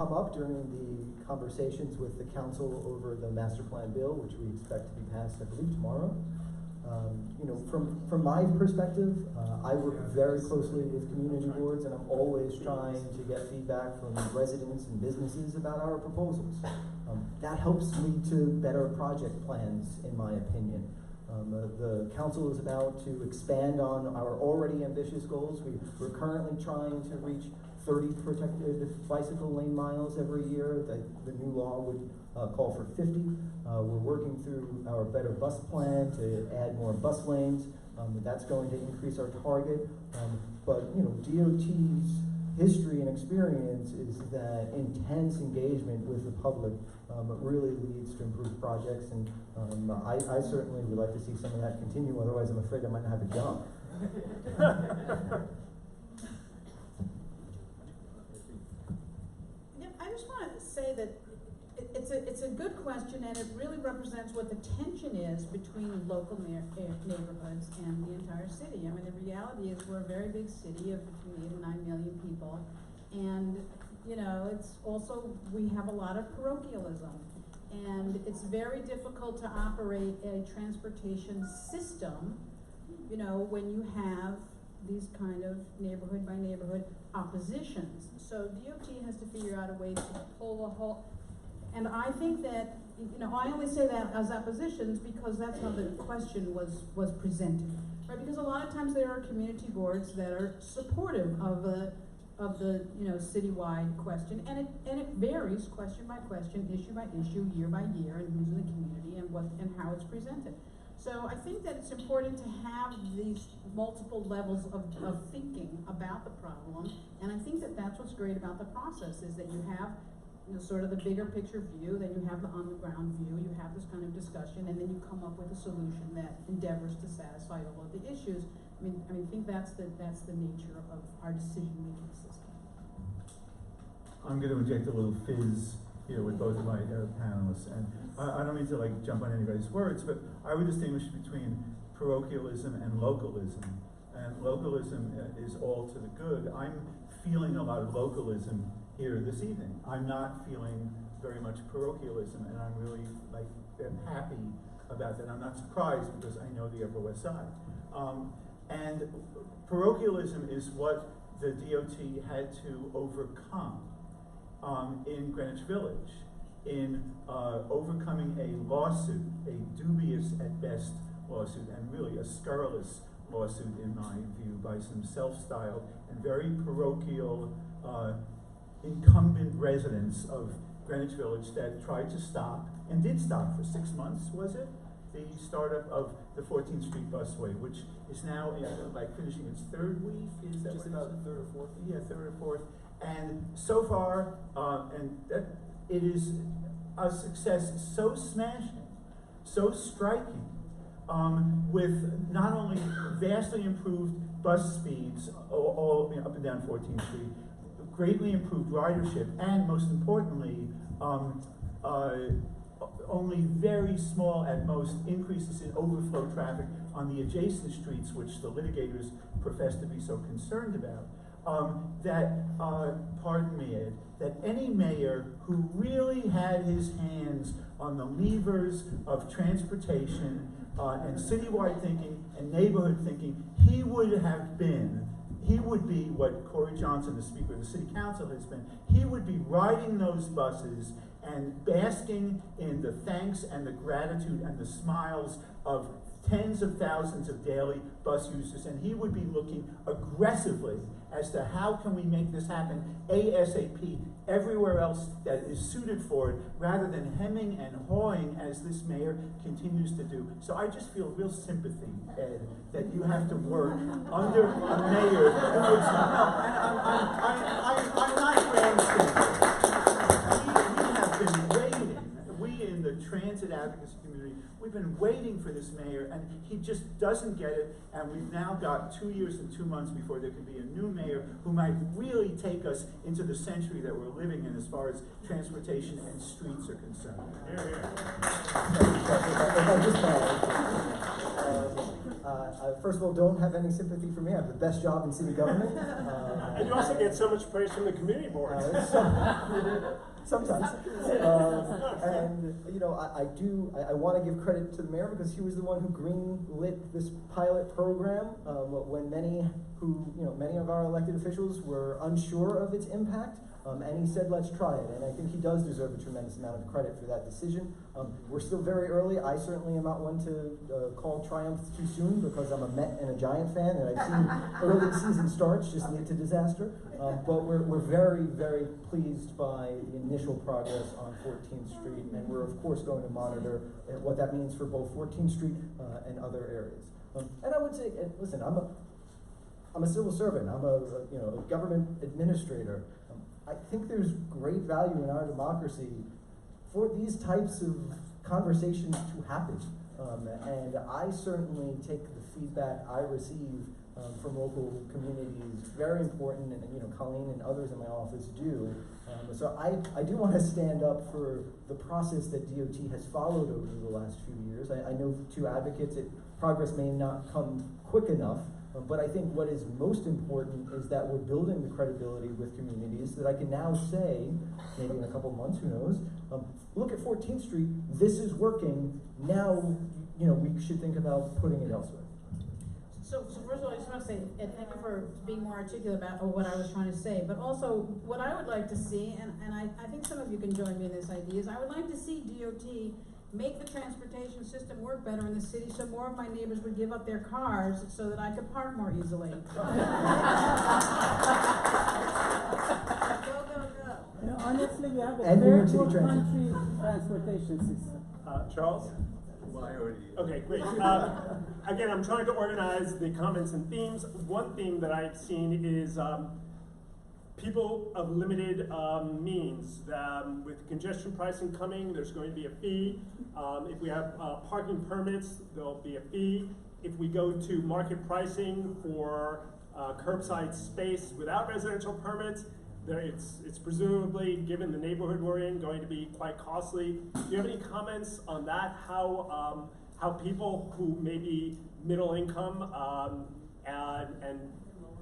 come up during the conversations with the council over the master plan bill, which we expect to be passed, I believe, tomorrow. You know, from my perspective, I work very closely with community boards, and I'm always trying to get feedback from residents and businesses about our proposals. That helps lead to better project plans, in my opinion. The council is about to expand on our already ambitious goals. We're currently trying to reach 30 protected bicycle lane miles every year. The new law would call for 50. We're working through our better bus plan to add more bus lanes. That's going to increase our target. But you know, DOT's history and experience is that intense engagement with the public really leads to improved projects, and I certainly would like to see some of that continue. Otherwise, I'm afraid I might not have a job. I just want to say that it's a good question, and it really represents what the tension is between local neighborhoods and the entire city. I mean, the reality is we're a very big city of between 8 and 9 million people, and you know, it's also, we have a lot of parochialism, and it's very difficult to operate a transportation system, you know, when you have these kind of neighborhood by neighborhood oppositions. So DOT has to figure out a way to pull a whole, and I think that, you know, I only say that as oppositions because that's how the question was presented, right? Because a lot of times there are community boards that are supportive of the you know, citywide question, and it varies question by question, issue by issue, year by year, and who's in the community and what and how it's presented. So I think that it's important to have these multiple levels of thinking about the problem, and I think that that's what's great about the process, is that you have, you know, sort of the bigger picture view, then you have the on the ground view, you have this kind of discussion, and then you come up with a solution that endeavors to satisfy all of the issues. I think that's the nature of our decision-making system. I'm going to inject a little fizz here with both of my panelists, and I don't mean to like jump on anybody's words, but I would distinguish between parochialism and localism. And localism is all to the good. I'm feeling a lot of localism here this evening. I'm not feeling very much parochialism, and I'm really like happy about that. I'm not surprised because I know the Upper West Side. And parochialism is what the DOT had to overcome in Greenwich Village, in overcoming a lawsuit, a dubious at best lawsuit, and really a scurrilous lawsuit in my view, by some self-styled and very parochial incumbent residents of Greenwich Village that tried to stop, and did stop for 6 months, was it? The startup of the 14th Street busway, which is now like finishing its 3rd week. Is that just what about 3rd or 4th? Yeah, 3rd or 4th. And so far, it is a success so smashing, so striking, with not only vastly improved bus speeds all up and down 14th Street, greatly improved ridership, and most importantly, only very small at most increases in overflow traffic on the adjacent streets, which the litigators profess to be so concerned about. Pardon me, Ed, that any mayor who really had his hands on the levers of transportation and citywide thinking and neighborhood thinking, he would be what Corey Johnson, the Speaker of the City Council, has been. He would be riding those buses and basking in the thanks and the gratitude and the smiles of tens of thousands of daily bus users, and he would be looking aggressively as to how can we make this happen ASAP everywhere else that is suited for it, rather than hemming and hawing as this mayor continues to do. So I just feel real sympathy, Ed, that you have to work under a mayor who is I'm not grandstanding. We have been waiting. We in the transit advocacy community, we've been waiting for this mayor, and he just doesn't get it, and we've now got 2 years and 2 months before there can be a new mayor who might really take us into the century that we're living in as far as transportation and streets are concerned. If I just first of all, don't have any sympathy for me. I have the best job in city government. And you also get so much praise from the community board. Sometimes. And, you know, I want to give credit to the mayor because he was the one who green-lit this pilot program when many of our elected officials were unsure of its impact. And he said, let's try it. And I think he does deserve a tremendous amount of credit for that decision. We're still very early. I certainly am not one to call triumph too soon because I'm a Met and a Giant fan, and I've seen early season starts just lead to disaster. But we're very, very pleased by the initial progress on 14th Street, and we're of course going to monitor what that means for both 14th Street and other areas. And I would say, listen, I'm a civil servant. I'm a government administrator. I think there's great value in our democracy for these types of conversations to happen. And I certainly take the feedback I receive from local communities very important, and Colleen and others in my office do. So I do want to stand up for the process that DOT has followed over the last few years. I know to advocates that progress may not come quick enough, but I think what is most important is that we're building the credibility with communities that I can now say, maybe in a couple of months, who knows, look at 14th Street, this is working, now, we should think about putting it elsewhere. So first of all, I just want to say, and thank you for being more articulate about what I was trying to say, but also what I would like to see, and I think some of you can join me in this idea, is I would like to see DOT make the transportation system work better in the city so more of my neighbors would give up their cars so that I could park more easily. Go. Honestly, we have a And New York third City world Transit. country transportation system. Charles? Okay, great. Again, I'm trying to organize the comments and themes. One theme that I've seen is people of limited means. With congestion pricing coming, there's going to be a fee. If we have parking permits, there'll be a fee. If we go to market pricing for curbside space without residential permits, it's presumably, given the neighborhood we're in, going to be quite costly. Do you have any comments on that? How people who may be middle income and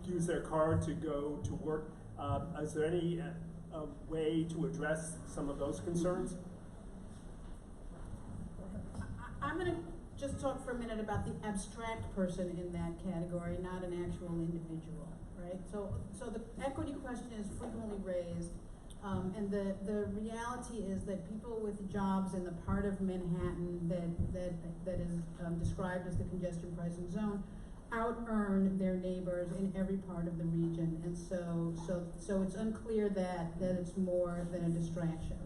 use their car to go to work, is there any way to address some of those concerns? I'm going to just talk for a minute about the abstract person in that category, not an actual individual, right? So the equity question is frequently raised, and the reality is that people with jobs in the part of Manhattan that is described as the congestion pricing zone out-earn their neighbors in every part of the region, and so it's unclear that it's more than a distraction.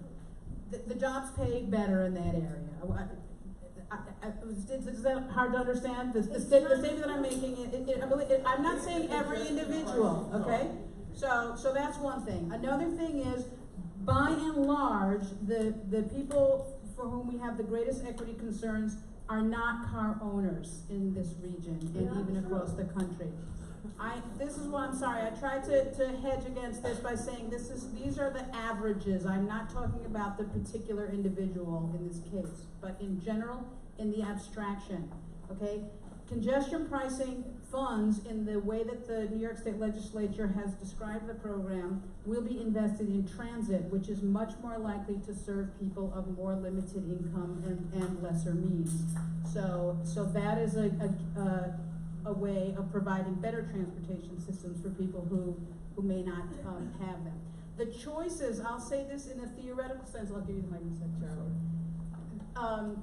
The jobs pay better in that area. Is that hard to understand? The statement that I'm making, I'm not saying every individual, okay? So that's one thing. Another thing is, by and large, the people for whom we have the greatest equity concerns are not car owners in this region and even across the country. This is why I'm sorry. I tried to hedge against this by saying these are the averages. I'm not talking about the particular individual in this case, but in general, in the abstraction, okay? Congestion pricing funds, in the way that the New York State Legislature has described the program, will be invested in transit, which is much more likely to serve people of more limited income and lesser means. So that is a way of providing better transportation systems for people who may not have them. The choices, I'll say this in a theoretical sense, I'll give you the mic in a second, Charlie.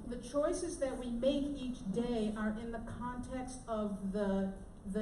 The choices that we make each day are in the context of the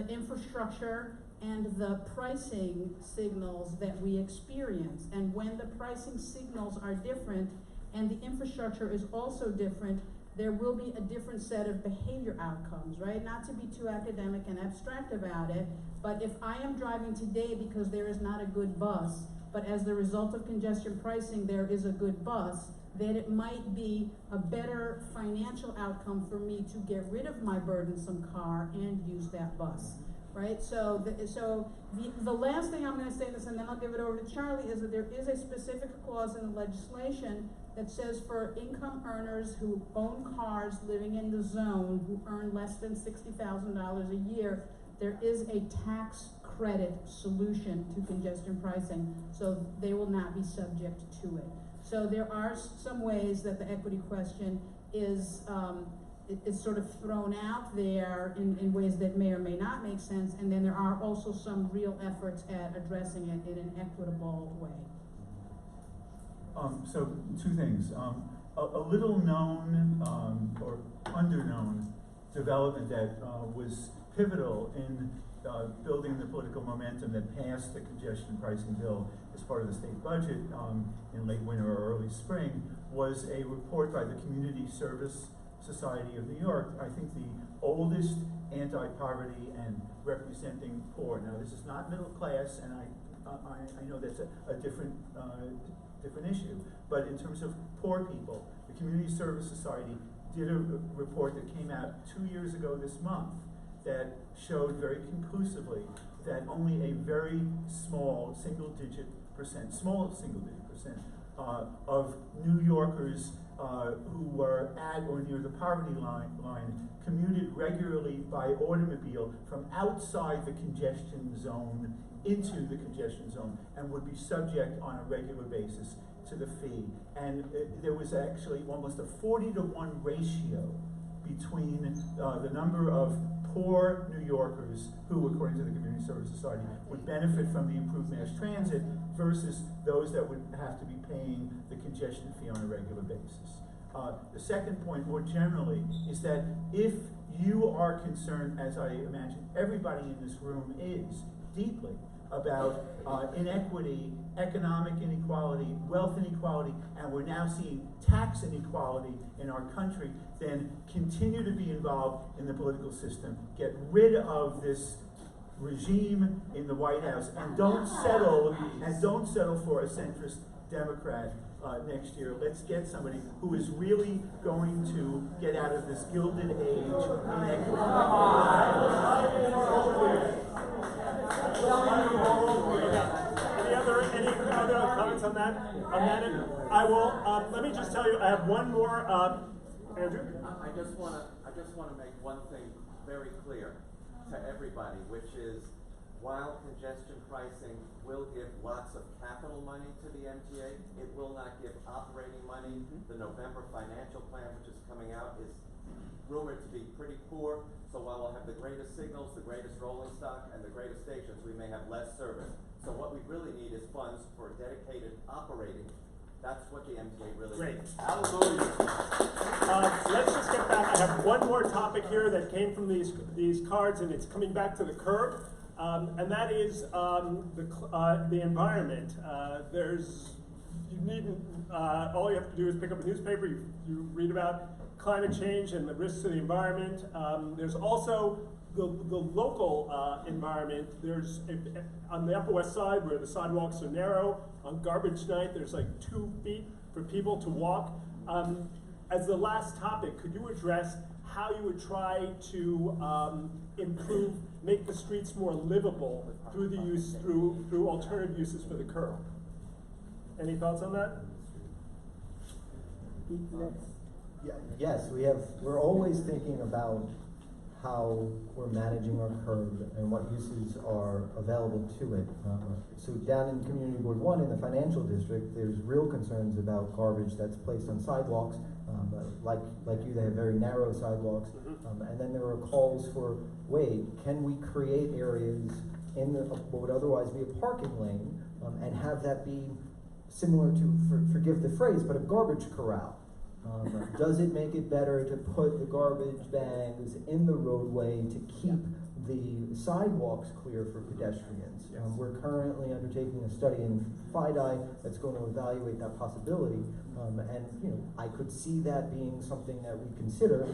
infrastructure and the pricing signals that we experience. And when the pricing signals are different and the infrastructure is also different, there will be a different set of behavior outcomes, right? Not to be too academic and abstract about it, but if I am driving today because there is not a good bus, but as the result of congestion pricing there is a good bus, then it might be a better financial outcome for me to get rid of my burdensome car and use that bus, right? So the last thing I'm going to say this, and then I'll give it over to Charlie, is that there is a specific clause in the legislation that says for income earners who own cars living in the zone who earn less than $60,000 a year, there is a tax credit solution to congestion pricing, so they will not be subject to it. So there are some ways that the equity question is sort of thrown out there in ways that may or may not make sense, and then there are also some real efforts at addressing it in an equitable way. So two things. A little known or underknown development that was pivotal in building the political momentum that passed the congestion pricing bill as part of the state budget in late winter or early spring was a report by the Community Service Society of New York, I think the oldest anti-poverty and representing poor. Now this is not middle class, and I know that's a different issue, but in terms of poor people, the Community Service Society did a report that came out 2 years ago this month that showed very conclusively that only a very small single-digit percent of New Yorkers who were at or near the poverty line commuted regularly by automobile from outside the congestion zone into the congestion zone and would be subject on a regular basis to the fee. And there was actually almost a 40-to-1 ratio between the number of poor New Yorkers who, according to the Community Service Society, would benefit from the improved mass transit versus those that would have to be paying the congestion fee on a regular basis. The second point, more generally, is that if you are concerned, as I imagine everybody in this room is, deeply about inequity, economic inequality, wealth inequality, and we're now seeing tax inequality in our country, then continue to be involved in the political system. Get rid of this regime in the White House, and don't settle for a centrist Democrat next year. Let's get somebody who is really going to get out of this gilded age inequity. Any other comments on that? I will. Let me just tell you. I have one more. Andrew. I just want to make one thing very clear to everybody, which is, while congestion pricing will give lots of capital money to the MTA, it will not give operating money. The November financial plan, which is coming out, is rumored to be pretty poor. So while we'll have the greatest signals, the greatest rolling stock, and the greatest stations, we may have less service. So what we really need is funds for dedicated operating. That's what the MTA really needs. Hallelujah. Let's just get back. I have one more topic here that came from these cards, and it's coming back to the curb, and that is the environment. You needn't. All you have to do is pick up a newspaper. You read about climate change and the risks to the environment. There's also the local environment. There's on the Upper West Side, where the sidewalks are narrow, on garbage night there's like 2 feet for people to walk. As the last topic, could you address how you would try to make the streets more livable through alternative uses for the curb? Any thoughts on that? Yes, we're always thinking about how we're managing our curb and what uses are available to it. So down in Community Board 1 in the financial district, there's real concerns about garbage that's placed on sidewalks. Like you, they have very narrow sidewalks. And then there are calls for, wait, can we create areas in what would otherwise be a parking lane and have that be similar to, forgive the phrase, but a garbage corral? Does it make it better to put the garbage bags in the roadway to keep the sidewalks clear for pedestrians? We're currently undertaking a study in FIDI that's going to evaluate that possibility, and I could see that being something that we consider.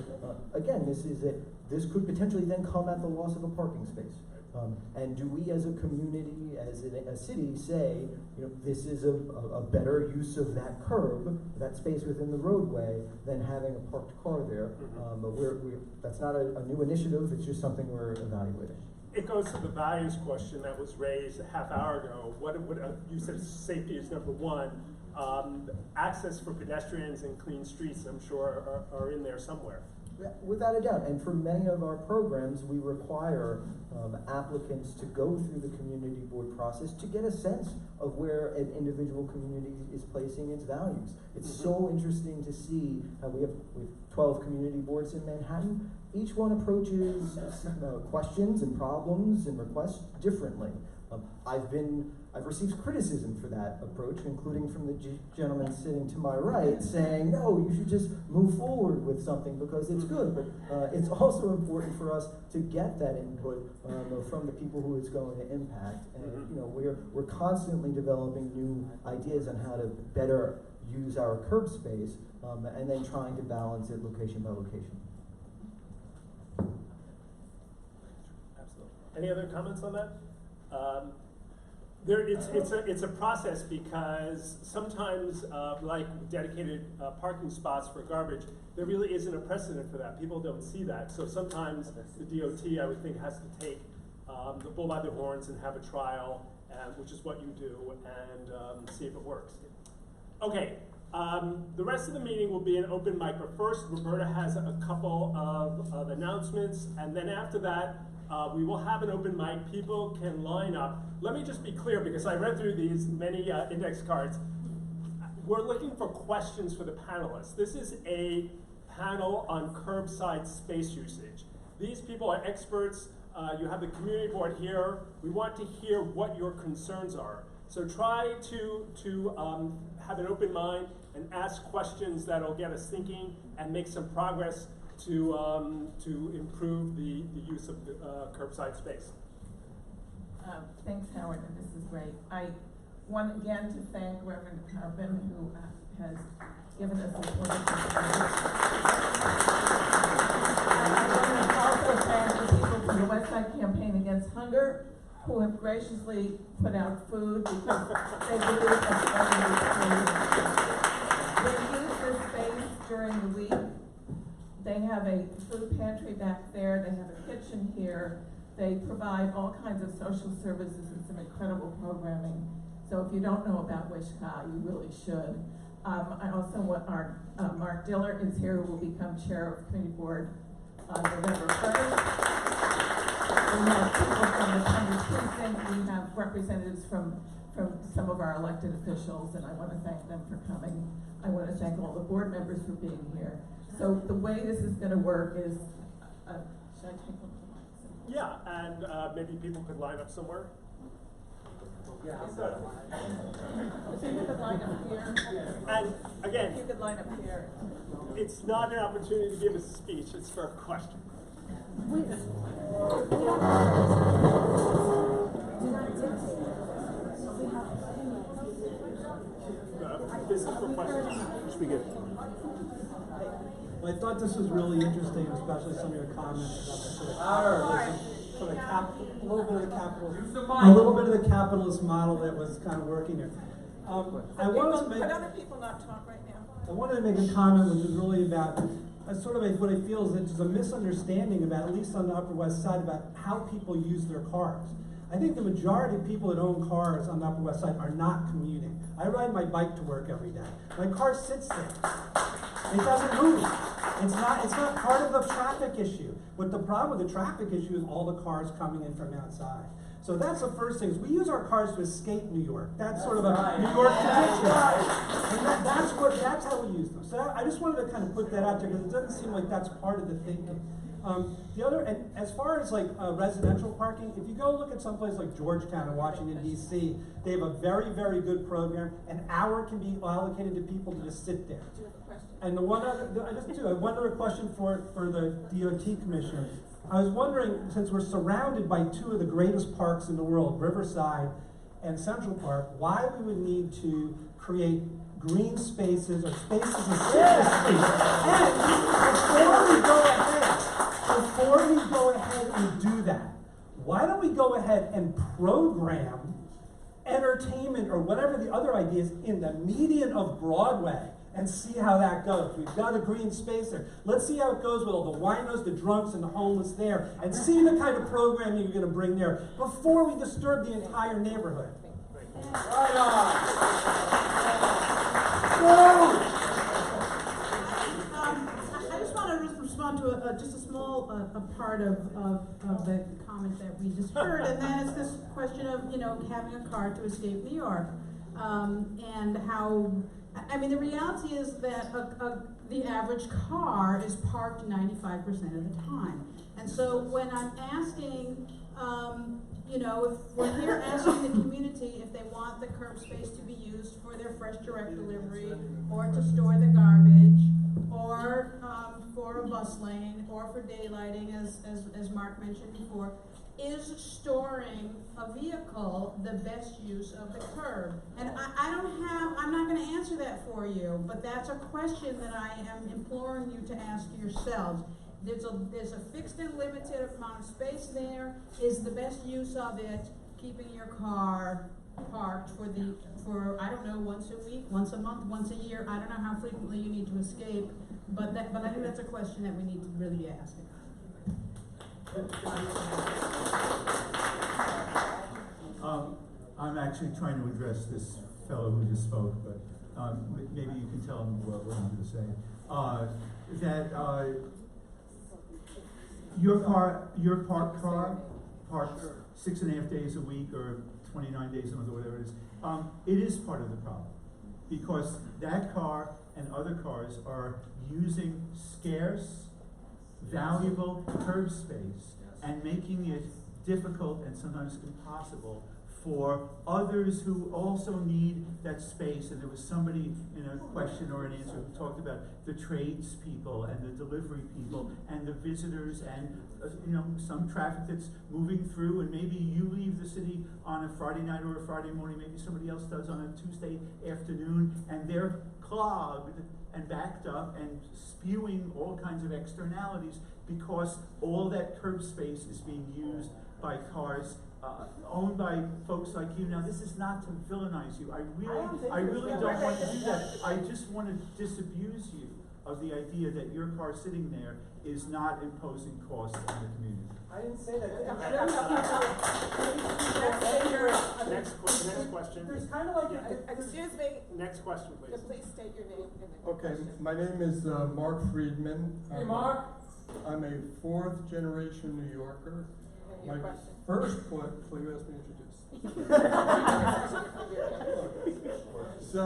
Again, this could potentially then come at the loss of a parking space. And do we as a community, as a city, say, this is a better use of that curb, that space within the roadway, than having a parked car there? But that's not a new initiative, it's just something we're evaluating. It goes to the values question that was raised a half hour ago. You said safety is number one. access for pedestrians and clean streets, I'm sure, are in there somewhere. Yeah, without a doubt, and for many of our programs, we require applicants to go through the community board process to get a sense of where an individual community is placing its values. It's so interesting to see how we have 12 community boards in Manhattan. Each one approaches questions and problems and requests differently. I've received criticism for that approach, including from the gentleman sitting to my right, saying, no, you should just move forward with something because it's good. But it's also important for us to get that input from the people who it's going to impact. And we're constantly developing new ideas on how to better use our curb space, and then trying to balance it location by location. Absolutely. Any other comments on that? It's a process because sometimes, like dedicated parking spots for garbage, there really isn't a precedent for that. People don't see that. So sometimes the DOT, I would think, has to take the bull by the horns and have a trial, which is what you do, and see if it works. Okay, the rest of the meeting will be an open mic, but first Roberta has a couple of announcements, and then after that, we will have an open mic. People can line up. Let me just be clear, because I read through these many index cards. We're looking for questions for the panelists. This is a panel on curbside space usage. These people are experts. You have the community board here. We want to hear what your concerns are. So try to have an open mind and ask questions that'll get us thinking and make some progress to improve the use of the curbside space. Thanks, Howard, and this is great. I want again to thank Reverend Carbon, who has given us this wonderful I want to also thank the people from the West Side Campaign Against Hunger, who have graciously put out food because they believe that's They use this space during the week. They have a food pantry back there. They have a kitchen here. They provide all kinds of social services and some incredible programming. So if you don't know about Wishka, you really should. I also want our Mark Diller is here, who will become chair of committee board on November 1st. We have people from the Congress precinct. We have representatives from some of our elected officials, and I want to thank them for coming. I want to thank all the board members for being here. So the way this is going to work is, should I take one? Yeah, and maybe people could line up somewhere. Yeah, If you could line up here. And again, If you could line up here. it's not an opportunity to give a speech, it's for a question. This is for questions. Well, I thought this was really interesting, especially some of your comments about a little bit of the capitalist model that was kind of working there. I wanted to make. Could other people not talk right now? I wanted to make a comment which is really about what I feel is that there's a misunderstanding about, at least on the Upper West Side, about how people use their cars. I think the majority of people that own cars on the Upper West Side are not commuting. I ride my bike to work every day. My car sits there. It doesn't move. It's not part of the traffic issue. But the problem with the traffic issue is all the cars coming in from outside. So that's the first thing, is we use our cars to escape New York. That's sort of a New York tradition. And that's how we use them. So I just wanted to kind of put that out there because it doesn't seem like that's part of the thinking. And as far as like residential parking, if you go look at someplace like Georgetown in Washington, D.C., they have a very, very good program. An hour can be allocated to people to just sit there. Do you have a question? And one other question for the DOT commissioner. I was wondering, since we're surrounded by two of the greatest parks in the world, Riverside and Central Park, why we would need to create green spaces or spaces in the street. And before we go ahead and do that, why don't we go ahead and program entertainment or whatever the other ideas in the median of Broadway and see how that goes. We've got a green space there. Let's see how it goes with all the winos, the drunks, and the homeless there, and see the kind of programming you're going to bring there before we disturb the entire neighborhood. Right on. I just want to respond to just a small a part of the comment that we just heard, and that is this question of, you know, having a car to escape New York, and how, I mean, the reality is that the average car is parked 95% of the time. And so when I'm asking, you know, if we're here asking the community if they want the curb space to be used for their fresh direct delivery, or to store the garbage, or for a bus lane, or for daylighting, as Mark mentioned before, is storing a vehicle the best use of the curb? And I'm not going to answer that for you, but that's a question that I am imploring you to ask yourselves. There's a fixed and limited amount of space there. Is the best use of it keeping your car parked for I don't know, once a week, once a month, once a year? I don't know how frequently you need to escape, but I think that's a question that we need to really be asking. I'm actually trying to address this fellow who just spoke, but maybe you can tell him what I'm going to say. Your parked car, parked 6.5 days a week or 29 days a month or whatever it is part of the problem. Because that car and other cars are using scarce, valuable curb space and making it difficult and sometimes impossible for others who also need that space. And there was somebody in a question or an answer who talked about the tradespeople and the delivery people and the visitors and you know, some traffic that's moving through, and maybe you leave the city on a Friday night or a Friday morning, maybe somebody else does on a Tuesday afternoon, and they're clogged and backed up and spewing all kinds of externalities because all that curb space is being used by cars owned by folks like you. Now, this is not to villainize you. I really don't want to do that. I just want to disabuse you of the idea that your car sitting there is not imposing costs on the community. I didn't say that. Next question. There's kind of like Excuse me. Next question, please. Please state your name and the Okay, question. my name is Mark Friedman. Hey, Mark. I'm a fourth generation New Yorker. And your question. First point, so you asked me to introduce. So,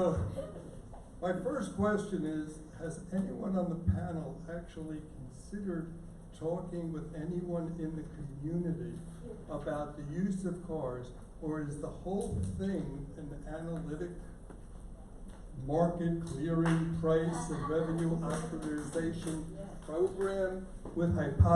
my first question is, has anyone on the panel actually considered talking with anyone in the community about the use of cars, or is the whole thing an analytic market clearing price and revenue optimization program with hypotheses?